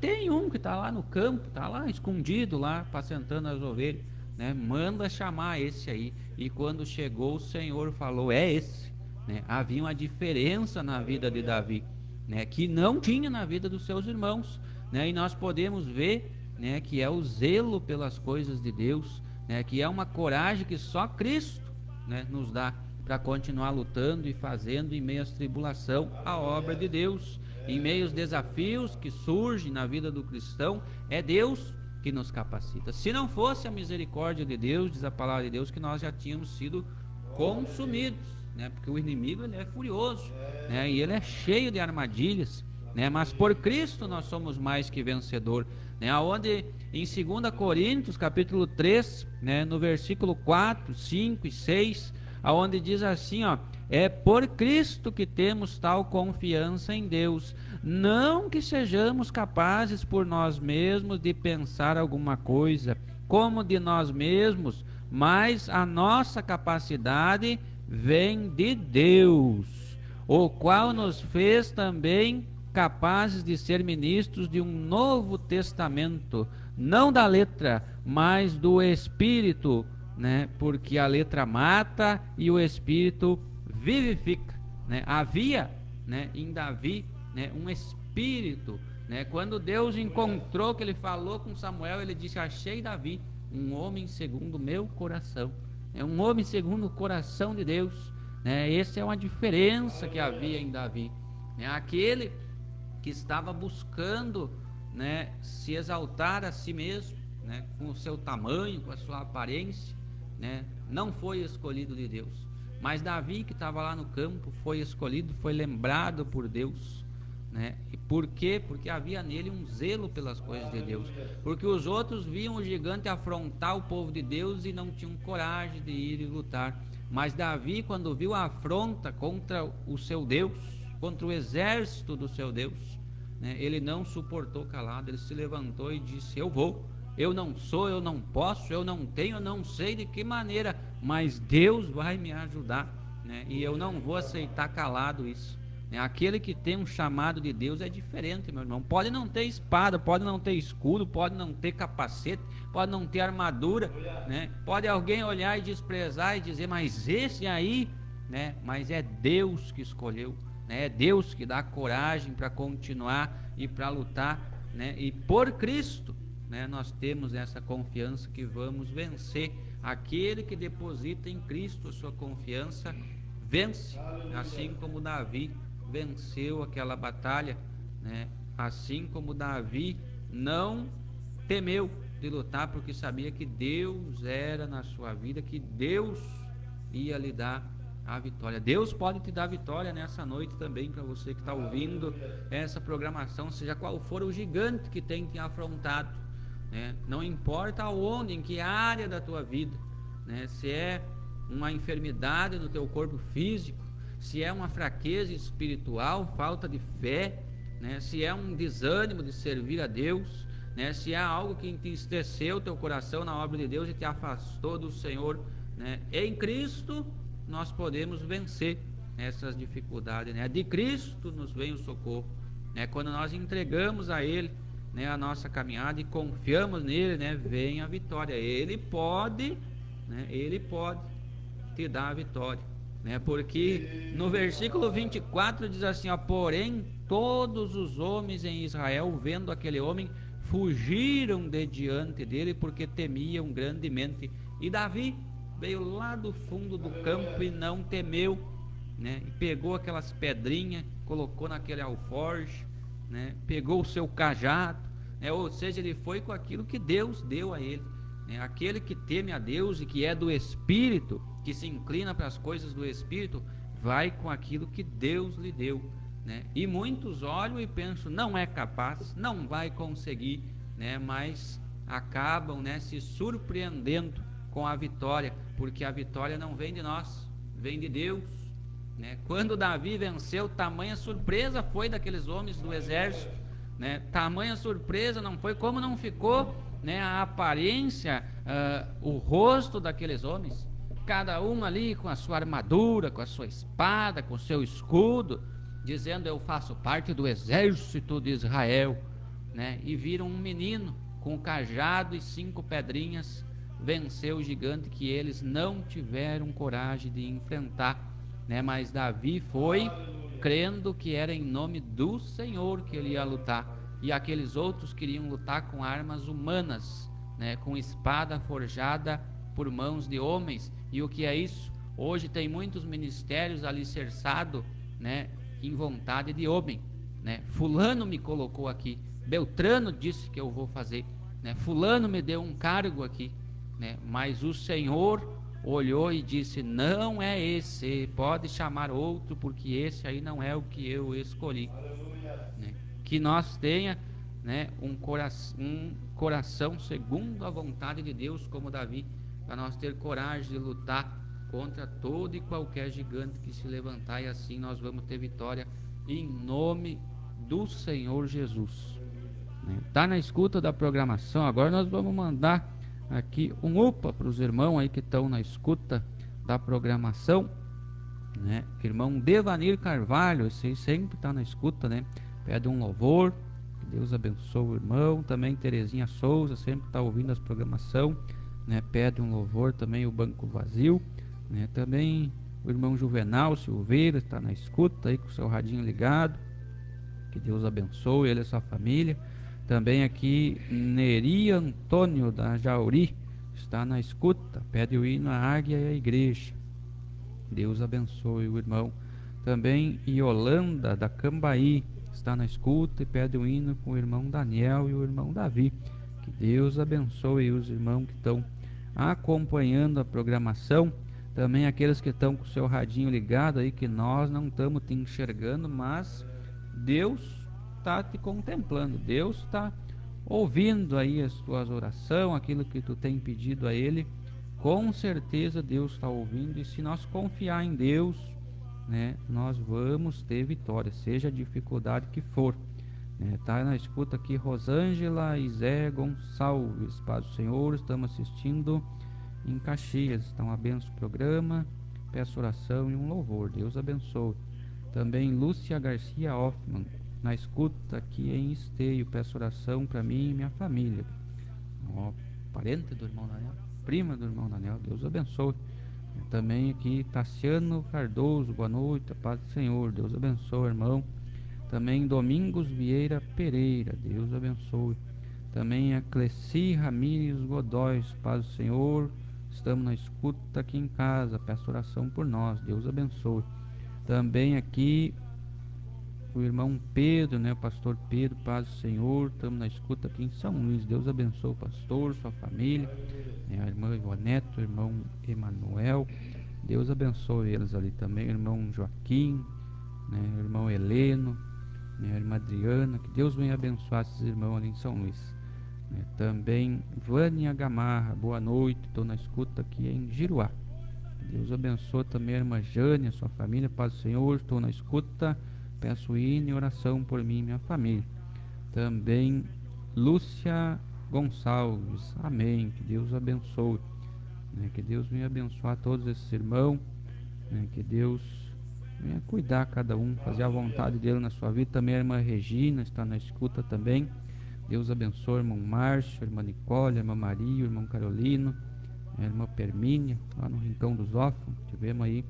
Tem um que está lá no campo, está lá escondido, lá apacentando as ovelhas, né, manda chamar esse aí. E quando chegou, o Senhor falou: é esse, né? Havia uma diferença na vida de Davi, né, que não tinha na vida dos seus irmãos, né? E nós podemos ver, né, que é o zelo pelas coisas de Deus, né, que é uma coragem que só Cristo, né, nos dá para continuar lutando e fazendo em meio às tribulação a obra de Deus, em meio aos desafios que surgem na vida do cristão. É Deus que nos capacita. Se não fosse a misericórdia de Deus, diz a palavra de Deus, que nós já tínhamos sido consumidos, né? Porque o inimigo, ele é furioso, né? E ele é cheio de armadilhas, né? Mas por Cristo nós somos mais que vencedor, né? Aonde em 2 Coríntios capítulo 3, né, no versículo 4, 5 e 6, aonde diz assim, ó: é por Cristo que temos tal confiança em Deus, não que sejamos capazes por nós mesmos de pensar alguma coisa como de nós mesmos, mas a nossa capacidade vem de Deus, o qual nos fez também capazes de ser ministros de um novo testamento, não da letra, mas do Espírito, né? Porque a letra mata e o Espírito vivifica, né? Havia, né, em Davi, né, um espírito, né? Quando Deus encontrou, que ele falou com Samuel, ele disse: achei Davi, um homem segundo o meu coração, é um homem segundo o coração de Deus, né? Essa é uma diferença que havia em Davi, né? Aquele que estava buscando, né, se exaltar a si mesmo, né, com o seu tamanho, com a sua aparência, né, não foi escolhido de Deus. Mas Davi, que estava lá no campo, foi escolhido, foi lembrado por Deus, né? E por quê? Porque havia nele um zelo pelas coisas de Deus. Porque os outros viam o gigante afrontar o povo de Deus e não tinham coragem de ir e lutar. Mas Davi, quando viu a afronta contra o seu Deus, contra o exército do seu Deus, né, ele não suportou calado, ele se levantou e disse: eu vou. Eu não sou, eu não posso, eu não tenho, eu não sei de que maneira, mas Deus vai me ajudar, né? E eu não vou aceitar calado isso, né? Aquele que tem um chamado de Deus é diferente, meu irmão. Pode não ter espada, pode não ter escudo, pode não ter capacete, pode não ter armadura, né? Pode alguém olhar e desprezar e dizer: mas esse aí, né? Mas é Deus que escolheu, né? É Deus que dá coragem para continuar e para lutar, né? E por Cristo, né, nós temos essa confiança que vamos vencer. Aquele que deposita em Cristo a sua confiança vence, assim como Davi venceu aquela batalha, né? Assim como Davi não temeu de lutar, porque sabia que Deus era na sua vida, que Deus ia lhe dar a vitória. Deus pode te dar vitória nessa noite também, para você que está ouvindo essa programação, seja qual for o gigante que tem te afrontado, né? Não importa aonde, em que área da tua vida, né? Se é uma enfermidade no teu corpo físico, se é uma fraqueza espiritual, falta de fé, né? Se é um desânimo de servir a Deus, né? Se é algo que entristeceu teu coração na obra de Deus e te afastou do Senhor, né? Em Cristo nós podemos vencer essas dificuldades, né? De Cristo nos vem o socorro, né? Quando nós entregamos a Ele, né, a nossa caminhada e confiamos nele, né, vem a vitória. Ele pode, né, ele pode te dar a vitória, né? Porque no versículo 24 diz assim, ó: porém todos os homens em Israel, vendo aquele homem, fugiram de diante dele, porque temiam grandemente. E Davi veio lá do fundo do campo e não temeu, né? E pegou aquelas pedrinhas, colocou naquele alforje, né? Pegou o seu cajado, ou seja, ele foi com aquilo que Deus deu a ele, né? Aquele que teme a Deus e que é do Espírito, que se inclina para as coisas do Espírito, vai com aquilo que Deus lhe deu, né? E muitos olham e pensam, não é capaz, não vai conseguir, né? Mas acabam, né, se surpreendendo com a vitória, porque a vitória não vem de nós, vem de Deus, né? Quando Davi venceu, tamanha surpresa foi daqueles homens do exército, né? Tamanha surpresa não foi, como não ficou, né, a aparência, o rosto daqueles homens, cada um ali com a sua armadura, com a sua espada, com o seu escudo, dizendo, eu faço parte do exército de Israel, né? E viram um menino com um cajado e 5 pedrinhas, venceu o gigante que eles não tiveram coragem de enfrentar, né? Mas Davi foi crendo que era em nome do Senhor que ele ia lutar, e aqueles outros queriam lutar com armas humanas, né? Com espada forjada por mãos de homens. E o que é isso? Hoje tem muitos ministérios alicerçados, né, em vontade de homem, né? Fulano me colocou aqui, Beltrano disse que eu vou fazer, né? Fulano me deu um cargo aqui, né? Mas o Senhor olhou e disse, não é esse, pode chamar outro, porque esse aí não é o que eu escolhi, né? Que nós tenha, né, um coração segundo a vontade de Deus, como Davi, para nós ter coragem de lutar contra todo e qualquer gigante que se levantar, e assim nós vamos ter vitória em nome do Senhor Jesus, né? Tá na escuta da programação. Agora nós vamos mandar aqui um upa para os irmãos aí que estão na escuta da programação, né? Irmão Devanir Carvalho, esse sempre está na escuta, né? Pede um louvor, que Deus abençoe o irmão. Também Terezinha Souza sempre está ouvindo as programação, né? Pede um louvor também, o Banco Vazio, né? Também o irmão Juvenal Silveira está na escuta aí com o seu radinho ligado, que Deus abençoe ele e a sua família. Também aqui Neri Antônio da Jauri está na escuta, pede o hino à Águia e à Igreja. Deus abençoe o irmão. Também Yolanda da Cambaí está na escuta e pede o hino com o irmão Daniel e o irmão Davi. Que Deus abençoe os irmãos que estão acompanhando a programação. Também aqueles que estão com o seu radinho ligado aí, que nós não estamos te enxergando, mas Deus está te contemplando, Deus está ouvindo aí as tuas orações, aquilo que tu tem pedido a Ele, com certeza Deus está ouvindo, e se nós confiar em Deus, né, nós vamos ter vitória, seja a dificuldade que for, né? Tá na escuta aqui Rosângela e Zé Gonçalves, paz do Senhor, estamos assistindo em Caxias, então abençoe o programa, peço oração e um louvor, Deus abençoe. Também Lúcia Garcia Hoffman na escuta aqui em Esteio, peço oração para mim e minha família. Ó, parente do irmão Daniel, prima do irmão Daniel, Deus abençoe. Também aqui Tassiano Cardoso, boa noite, a paz do Senhor, Deus abençoe, irmão. Também Domingos Vieira Pereira, Deus abençoe. Também a Cleci Ramírez Godóis, paz do Senhor, estamos na escuta aqui em casa, peço oração por nós, Deus abençoe. Também aqui o irmão Pedro, né, o pastor Pedro, paz do Senhor, estamos na escuta aqui em São Luís, Deus abençoe o pastor, sua família, né, a irmã Ivonete, o irmão Emanuel, Deus abençoe eles ali também, o irmão Joaquim, né, o irmão Heleno, né, a irmã Adriana, que Deus venha abençoar esses irmãos ali em São Luís, né. Também Vânia Gamarra, boa noite, estou na escuta aqui em Giruá, Deus abençoe também a irmã Jane, a sua família, paz do Senhor, estou na escuta, peço hino e oração por mim e minha família. Também Lúcia Gonçalves, amém, que Deus abençoe, né, que Deus venha abençoar todos esses irmãos, né, que Deus venha cuidar cada um, fazer a vontade dele na sua vida. Também a irmã Regina está na escuta também, Deus abençoe, irmão Márcio, a irmã Nicole, a irmã Maria, o irmão Carolino, a irmã Permínia, lá no Rincão dos Órfãos, tivemos aí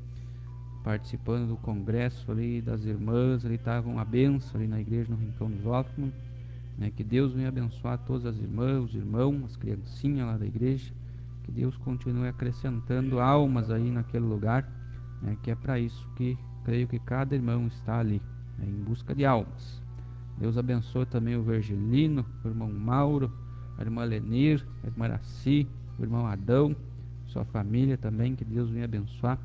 participando do congresso ali das irmãs, ali estava uma benção ali na igreja no Rincão dos Órfãos, né? Que Deus venha abençoar todas as irmãs, os irmãos, as criancinhas lá da igreja, que Deus continue acrescentando almas aí naquele lugar, né? Que é para isso que creio que cada irmão está ali, né? Em busca de almas, Deus abençoe também o Virgilino, o irmão Mauro, a irmã Lenir, a irmã Araci, o irmão Adão, sua família também, que Deus venha abençoar.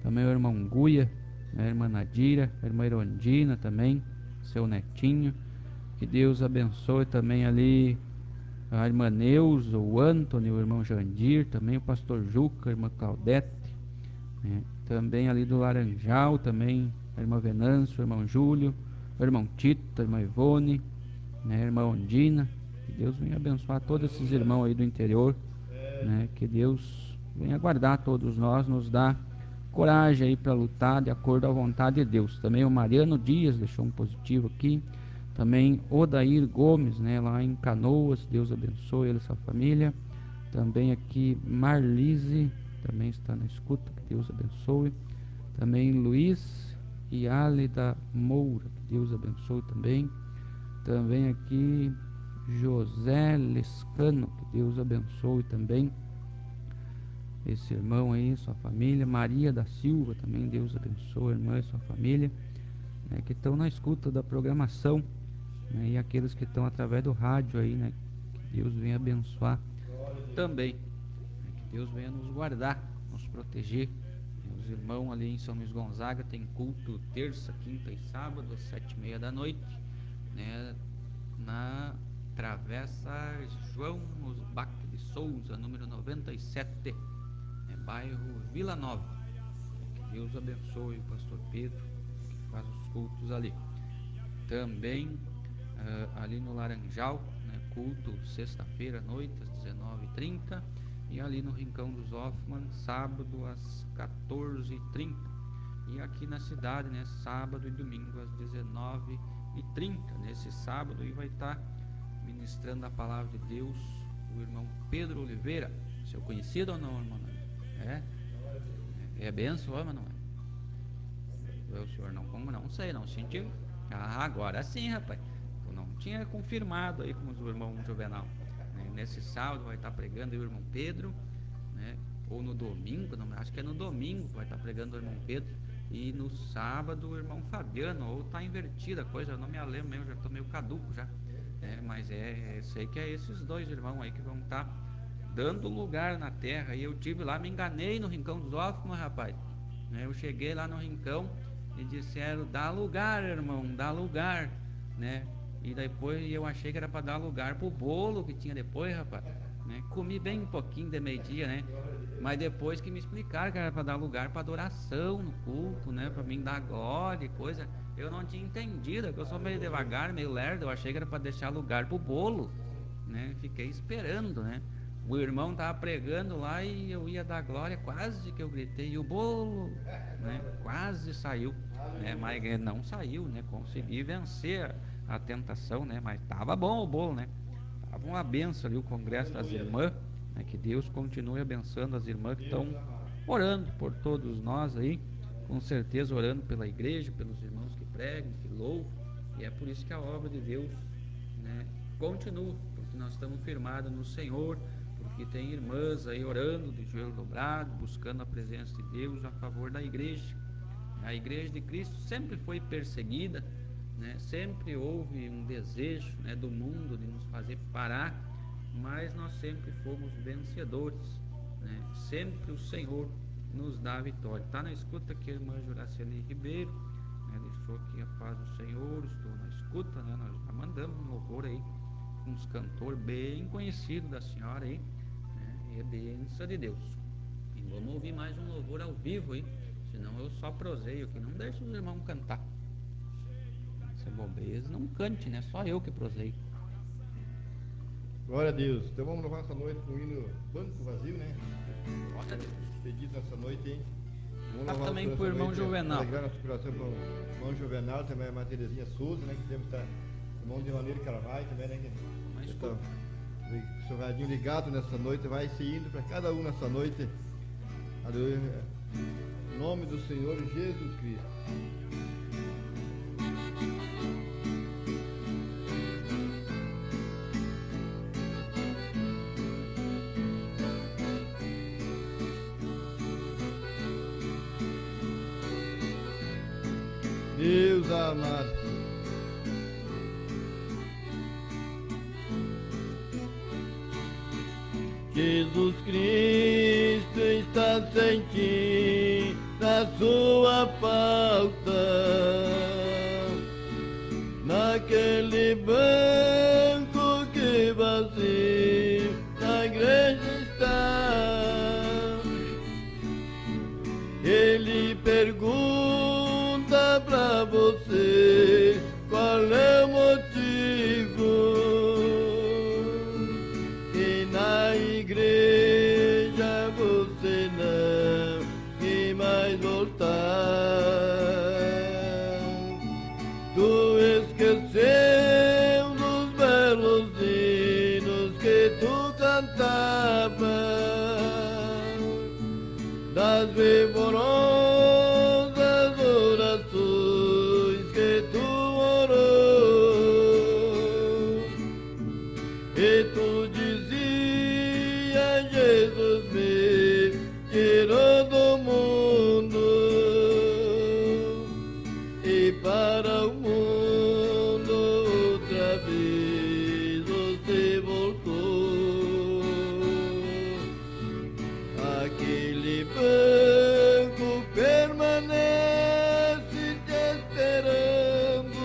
Também o irmão Guia, a irmã Nadira, a irmã Irondina também, seu netinho. Que Deus abençoe também ali a irmã Neuza, o Antônio, o irmão Jandir, também o pastor Juca, a irmã Claudete, né? Também ali do Laranjal, também a irmã Venâncio, o irmão Júlio, o irmão Tito, a irmã Ivone, né? A irmã Ondina. Que Deus venha abençoar todos esses irmãos aí do interior, né? Que Deus venha guardar todos nós, nos dá coragem aí para lutar de acordo à vontade de Deus. Também o Mariano Dias deixou um positivo aqui. Também Odair Gomes, né, lá em Canoas, Deus abençoe ele e sua família. Também aqui Marlise, também está na escuta, que Deus abençoe. Também Luiz e Álida Moura, que Deus abençoe também. Também aqui José Lescano, que Deus abençoe também esse irmão aí, sua família. Maria da Silva também, Deus abençoe a irmã e sua família, né, que estão na escuta da programação, né, e aqueles que estão através do rádio aí, né, que Deus venha abençoar também, né, que Deus venha nos guardar, nos proteger. Os irmãos ali em São Luís Gonzaga tem culto terça, quinta e sábado às 7h30 da noite, né, na Travessa João Osbach de Souza, número 97, bairro Vila Nova. Que Deus abençoe o pastor Pedro, que faz os cultos ali. Também ali no Laranjal, né, culto sexta-feira à noite às 19h30, e ali no Rincão dos Hoffman, sábado às 14h30, e aqui na cidade, né, sábado e domingo às 19h30. Nesse sábado aí vai estar ministrando a palavra de Deus o irmão Pedro Oliveira, seu conhecido ou não, irmão? É benção, mas não é? O senhor não, como não sei, não sentiu? Ah, agora sim, rapaz. Eu não tinha confirmado aí com o irmão Juvenal, né? Nesse sábado vai estar pregando o irmão Pedro, né? Ou no domingo, não, acho que é no domingo vai estar pregando o irmão Pedro, e no sábado o irmão Fabiano, ou tá invertida a coisa, eu não me lembro mesmo, já tô meio caduco já, mas sei que é esses dois irmãos aí que vão estar dando lugar na terra. E eu tive lá, me enganei no Rincão dos Hoffman, rapaz, né? Eu cheguei lá no Rincão e disseram: dá lugar, irmão, dá lugar, né? E depois eu achei que era para dar lugar pro bolo que tinha depois, rapaz, né? Comi bem um pouquinho de meio-dia, né? Mas depois que me explicaram que era para dar lugar para adoração no culto, né? Para mim dar glória e coisa, eu não tinha entendido, que eu sou meio devagar, meio lerdo. Eu achei que era para deixar lugar pro bolo, né? Fiquei esperando, né? O irmão estava pregando lá e eu ia dar glória, quase que eu gritei, e o bolo, né, quase saiu, né, mas não saiu, né, consegui vencer a tentação, né, mas estava bom o bolo, né, estava uma benção ali o congresso das irmãs, né, que Deus continue abençoando as irmãs que estão orando por todos nós aí, com certeza orando pela igreja, pelos irmãos que pregam, que louvam, e é por isso que a obra de Deus, né, continua, porque nós estamos firmados no Senhor, porque tem irmãs aí orando de joelho dobrado, buscando a presença de Deus a favor da igreja. A igreja de Cristo sempre foi perseguida, né? Sempre houve um desejo, né, do mundo de nos fazer parar, mas nós sempre fomos vencedores, né? Sempre o Senhor nos dá a vitória. Está na escuta aqui a irmã Juraciane Ribeiro, né? Deixou aqui a paz do Senhor, estou na escuta, né? Nós já mandamos um louvor aí, uns cantores bem conhecidos da senhora aí, né? E é bênção de Deus. E vamos ouvir mais um louvor ao vivo aí, senão eu só proseio aqui, não deixo os irmãos cantar. Se é bobeira, não cante, né? Só eu que proseio. Glória a Deus. Então vamos louvar essa noite com o hino Banco Vazio, né? Glória a Deus. Pedido nessa noite, hein? Também pro irmão Juvenal. Alegrar nosso coração pro irmão Juvenal, também a irmã Terezinha Souza, né? Que temos que estar irmão de Maneiro Carvalho também, né? O seu radinho ligado nessa noite, vai se indo para cada um nessa noite. Aleluia. Em nome do Senhor Jesus Cristo. Deus amado, Jesus Cristo está sentindo a sua falta. Naquele banco que vazio na igreja está, ele pergunta pra você qual é o motivo que na igreja você não quer mais voltar. Tu esqueceu dos belos hinos que tu cantava, das fervorosas orações que tu orou, e tu dizia: Jesus me tirou do mundo e para o mundo outra vez você voltou. Aquele banco permanece te esperando,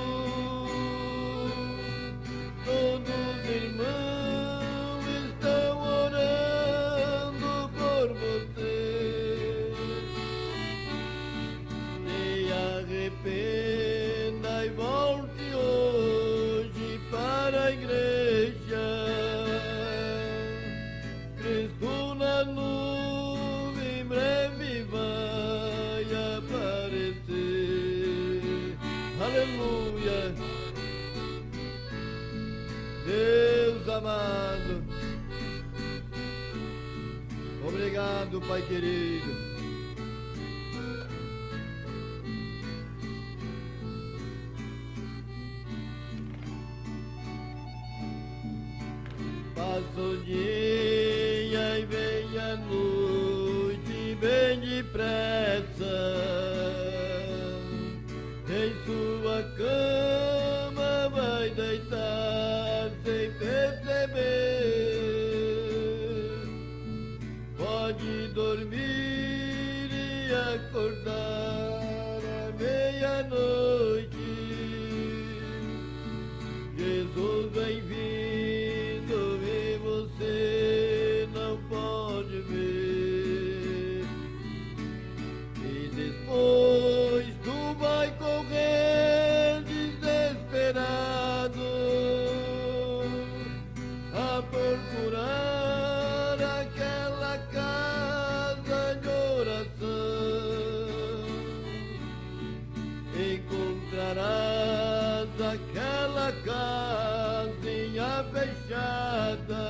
todos os irmãos estão orando por você. Se arrependa e volte hoje para a igreja. Cristo na nuvem em breve vai aparecer. Aleluia. Deus amado, obrigado, Pai querido. Passa o dia e vem a noite bem depressa. Em sua cama vai deitar sem perceber. Pode dormir e acordar à meia-noite. Jesus vem vindo e você não pode ver. E depois tu vai correr desesperado a procurar aquela casa de oração. Encontrarás aquela casinha fechada,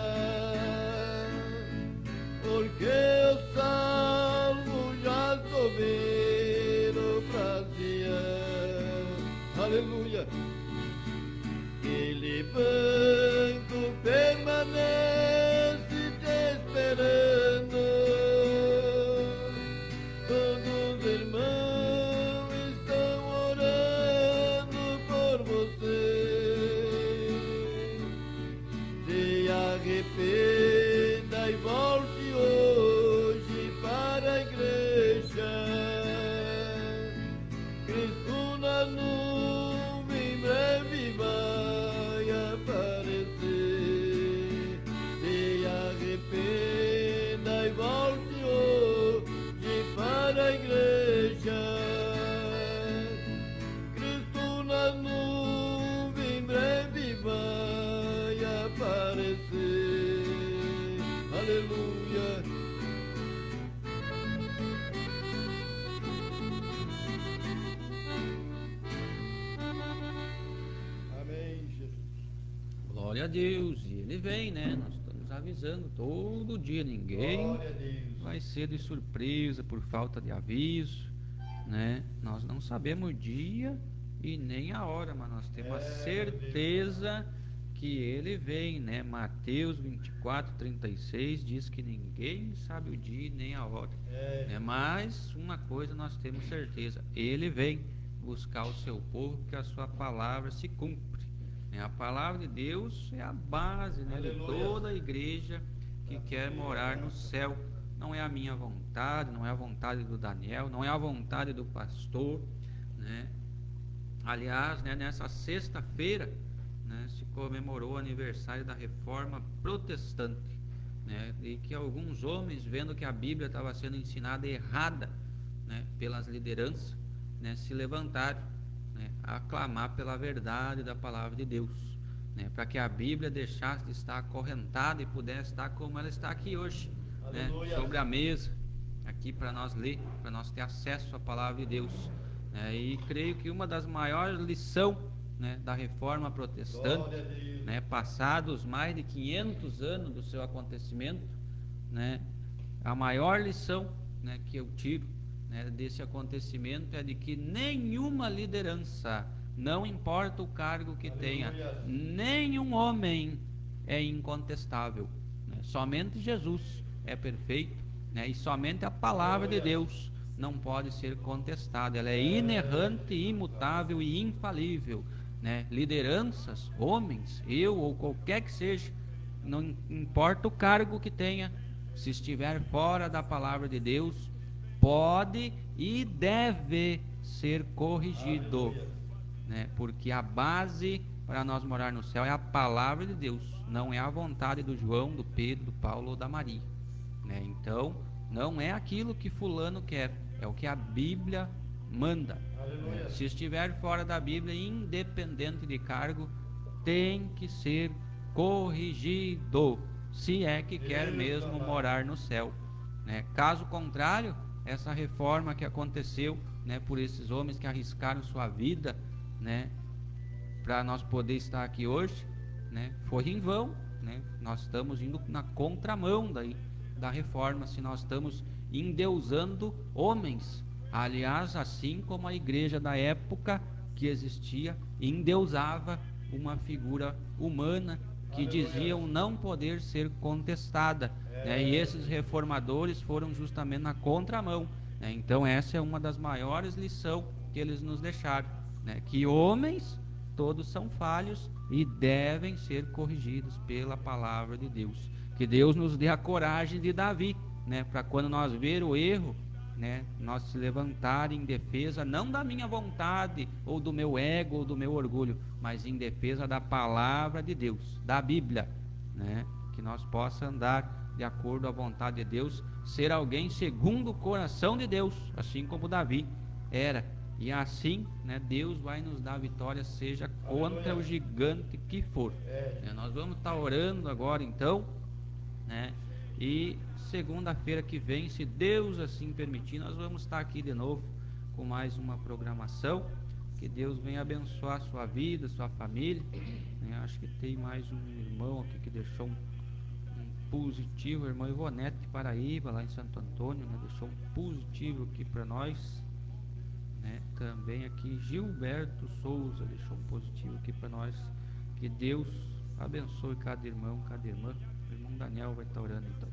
porque o salvo já subiram pra Sião. Aleluia. Aquele banco permanece te esperando, todos os irmãos estão orando por você. Se arrependa e volte hoje para a igreja. Cristo na nuvem em breve vai aparecer. Se arrependa e volte hoje para a igreja. Cristo na nuvem em breve vai aparecer. Aleluia. Amém, Jesus. Glória a Deus. E ele vem, né? Nós estamos avisando todo dia. Ninguém Glória a Deus. vai ser de surpresa por falta de aviso, né? Nós não sabemos o dia e nem a hora, mas nós temos a certeza que ele vem, né? Mateus 24:36 diz que ninguém sabe o dia nem a hora, né? Mas uma coisa nós temos certeza: ele vem buscar o seu povo, que a sua palavra se cumpre, né? A palavra de Deus é a base, né, de Aleluia. toda a igreja que quer morar no céu. Não é a minha vontade, não é a vontade do Daniel, não é a vontade do pastor, né? Aliás, né, nessa sexta-feira, né, se comemorou o aniversário da Reforma Protestante, né, e que alguns homens, vendo que a Bíblia estava sendo ensinada errada, né, pelas lideranças, né, se levantaram, né, a clamar pela verdade da palavra de Deus, né, para que a Bíblia deixasse de estar acorrentada e pudesse estar como ela está aqui hoje, né, sobre a mesa, aqui para nós ler, para nós ter acesso à palavra de Deus. E creio que uma das maiores lições, né, da Reforma Protestante, né, passados mais de 500 anos do seu acontecimento, né, a maior lição, né, que eu tiro, né, desse acontecimento é de que nenhuma liderança, não importa o cargo que tenha, nenhum homem é incontestável, né, somente Jesus é perfeito, né, e somente a palavra de Deus não pode ser contestada, ela é inerrante, imutável e infalível, né? Lideranças, homens, eu ou qualquer que seja, não importa o cargo que tenha, se estiver fora da palavra de Deus, pode e deve ser corrigido, né? Porque a base para nós morar no céu é a palavra de Deus, não é a vontade do João, do Pedro, do Paulo ou da Maria, né? Então, não é aquilo que fulano quer, é o que a Bíblia manda. Se estiver fora da Bíblia, independente de cargo, tem que ser corrigido, se é que quer mesmo morar no céu, né? Caso contrário, essa reforma que aconteceu, né, por esses homens que arriscaram sua vida, né, para nós poder estar aqui hoje, né, foi em vão, né? Nós estamos indo na contramão da reforma, se nós estamos endeusando homens. Aliás, assim como a igreja da época que existia endeusava uma figura humana que diziam não poder ser contestada, né? E esses reformadores foram justamente na contramão, né? Então essa é uma das maiores lições que eles nos deixaram, né? Que homens todos são falhos e devem ser corrigidos pela palavra de Deus. Que Deus nos dê a coragem de Davi, né, para quando nós ver o erro, né, nós se levantar em defesa não da minha vontade ou do meu ego ou do meu orgulho, mas em defesa da palavra de Deus, da Bíblia, né, que nós possa andar de acordo à vontade de Deus, ser alguém segundo o coração de Deus, assim como Davi era, e assim, né, Deus vai nos dar vitória, seja contra o gigante que for. Nós vamos estar orando agora então, né, e segunda-feira que vem, se Deus assim permitir, nós vamos estar aqui de novo com mais uma programação. Que Deus venha abençoar a sua vida, sua família, né? Acho que tem mais um irmão aqui que deixou um positivo, irmão Ivonete de Paraíba, lá em Santo Antônio, né? Deixou um positivo aqui para nós, né? Também aqui Gilberto Souza deixou um positivo aqui para nós. Que Deus abençoe cada irmão, cada irmã. O irmão Daniel vai estar orando então.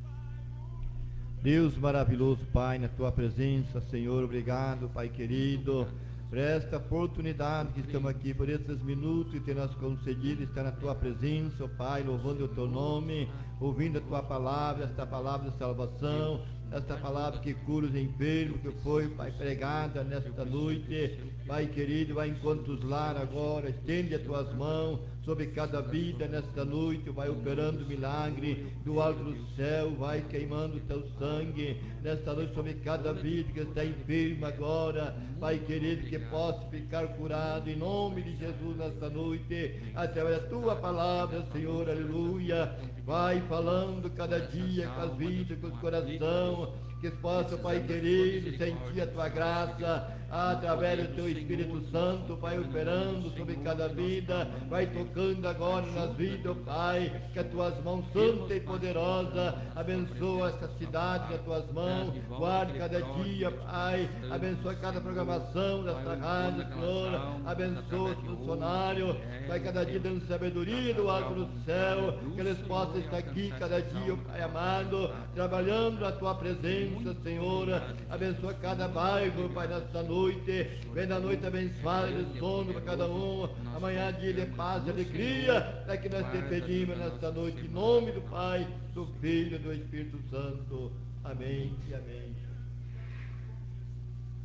Deus maravilhoso, Pai, na tua presença, Senhor, obrigado, Pai querido, por esta oportunidade que estamos aqui, por esses minutos que tem nos concedido estar na tua presença, Pai, louvando o teu nome, ouvindo a tua palavra, esta palavra de salvação, esta palavra que cura os enfermos, que foi, Pai, pregada nesta noite. Pai querido, vai em quantos lar agora, estende as tuas mãos sobre cada vida nesta noite, vai operando milagre do alto do céu, vai queimando o teu sangue nesta noite sobre cada vida que está enferma agora, Pai querido, que possa ficar curado em nome de Jesus nesta noite, através da tua palavra, Senhor, aleluia. Vai falando cada dia com as vidas, com os corações, que possa, Pai querido, sentir a tua graça através do teu Espírito Santo, Pai, operando sobre cada vida, vai tocando agora nas vidas, Pai, que as tuas mãos santas e poderosas abençoa esta cidade nas tuas mãos, guarde cada dia, Pai, abençoa cada programação desta rádio, Senhor, abençoa os funcionários, vai cada dia dando sabedoria do alto do céu, que eles possam estar aqui cada dia, Pai amado, trabalhando na tua presença, presença, Senhor. Abençoa cada bairro, Pai, nesta noite. Vem na noite abençoada de sono para cada um. Amanhã dia de paz e alegria. É que nós te pedimos nesta noite, em nome do Pai, do Filho e do Espírito Santo. Amém e amém.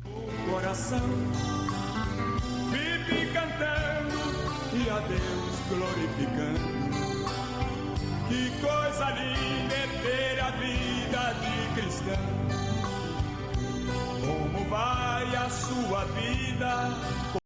O coração vive cantando e a Deus glorificando. Que coisa linda é ter a vida de cristão. Como vai a sua vida?